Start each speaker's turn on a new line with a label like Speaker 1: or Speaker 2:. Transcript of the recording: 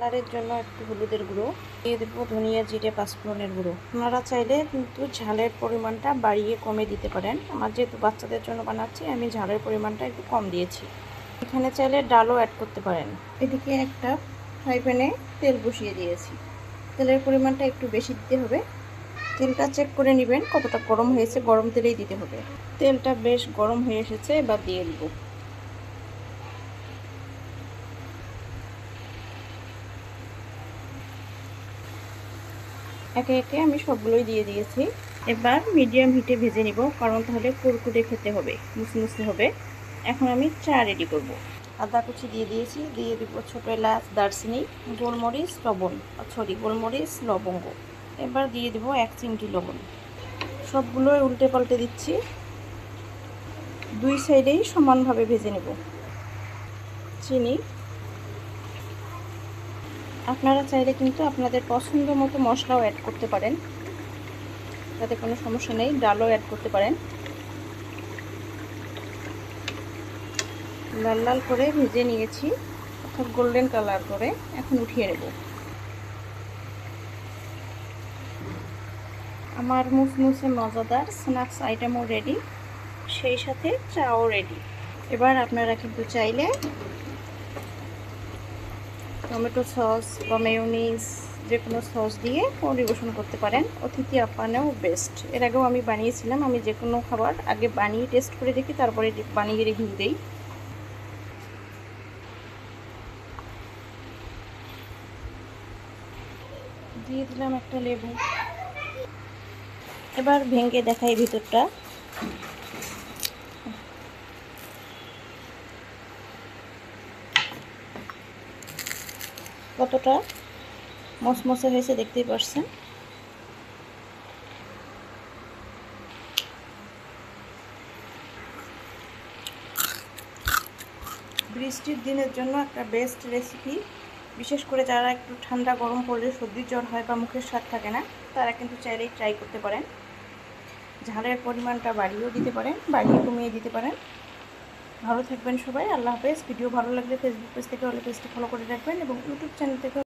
Speaker 1: কালারের জন্য একটু হলুদের গুঁড়ো দিয়ে দেবো, ধনিয়া জিরে পাঁচফোড়নের গুঁড়ো। আপনারা চাইলে কিন্তু ঝালের পরিমাণটা বাড়িয়ে কমে দিতে পারেন। আমার যেহেতু বাচ্চাদের জন্য বানাচ্ছি, আমি ঝালের পরিমাণটা একটু কম দিয়েছি। এখানে চাইলে ডালও অ্যাড করতে পারেন। এদিকে একটা ফ্রাই প্যানে তেল বসিয়ে দিয়েছি। তেলের পরিমাণটা একটু বেশি দিতে হবে। তেলটা চেক করে নেবেন কতটা গরম হয়েছে, গরম তেলেই দিতে হবে। তেলটা বেশ গরম হয়ে এসেছে, এবার দিয়ে দিব। একে একে আমি সবগুলোই দিয়ে দিয়েছি। এবার মিডিয়াম হিটে ভেজে নিব, কারণ তাহলে কুরকুরে খেতে হবে, মুসমুসে হবে। এখন আমি চা রেডি করব। আদা কুচি দিয়ে দিয়েছি, দিয়ে দিব ছোটো এলাচ, দারচিনি, গোলমরিচ, গোলমরিচ, লবঙ্গ। এবার দিয়ে দিব 1 চিমটি লবণ। সবগুলোই উল্টে পাল্টে দিচ্ছি। দুই সাইডেই সমানভাবে ভেজে নেব। চিনি, আপনারা চাইলে কিন্তু আপনাদের পছন্দ মতো মশলাও অ্যাড করতে পারেন, তাতে কোনো সমস্যা নেই। ডালও অ্যাড করতে পারেন। লাল লাল করে ভেজে নিয়েছি, অর্থাৎ গোল্ডেন কালার করে। এখন উঠিয়ে নেব। আমার মুসমুসে মজাদার স্ন্যাক্স আইটেমও রেডি, সেই সাথে চাও রেডি। এবার আপনারা কিন্তু চাইলে টমেটো সস বা মেয়োনিজ যে কোনো সস দিয়ে পরিবেশন করতে পারেন। অতিথি আপ্যায়নেও বেস্ট। এর আগেও আমি বানিয়েছিলাম। আমি যে কোনো খাবার আগে বানিয়ে টেস্ট করে দেখি, তারপরে বানিয়ে রিভিউ দিই। দিয়ে দিলাম একটা লেবু। এবার ভেঙে দেখাই ভিতরটা। কতটা মসমসে হয়েছে দেখতেই পারছেন। বৃষ্টির দিনের জন্য একটা বেস্ট রেসিপি। বিশেষ করে যারা একটু ঠান্ডা গরম পড়লে সর্দি জ্বর হয় বা মুখের স্বাদ থাকে না, তারা কিন্তু চাইলেই ট্রাই করতে পারেন। ঝালের পরিমাণটা বাড়িয়েও দিতে পারেন, বাড়িয়ে কমিয়ে দিতে পারেন। ভালো থাকবেন সবাই। আল্লাহ হাফেজ। ভিডিও ভালো লাগলে ফেসবুক পেজ থেকে হলে পেজটি ফলো করে রাখবেন এবং ইউটিউব চ্যানেল থেকে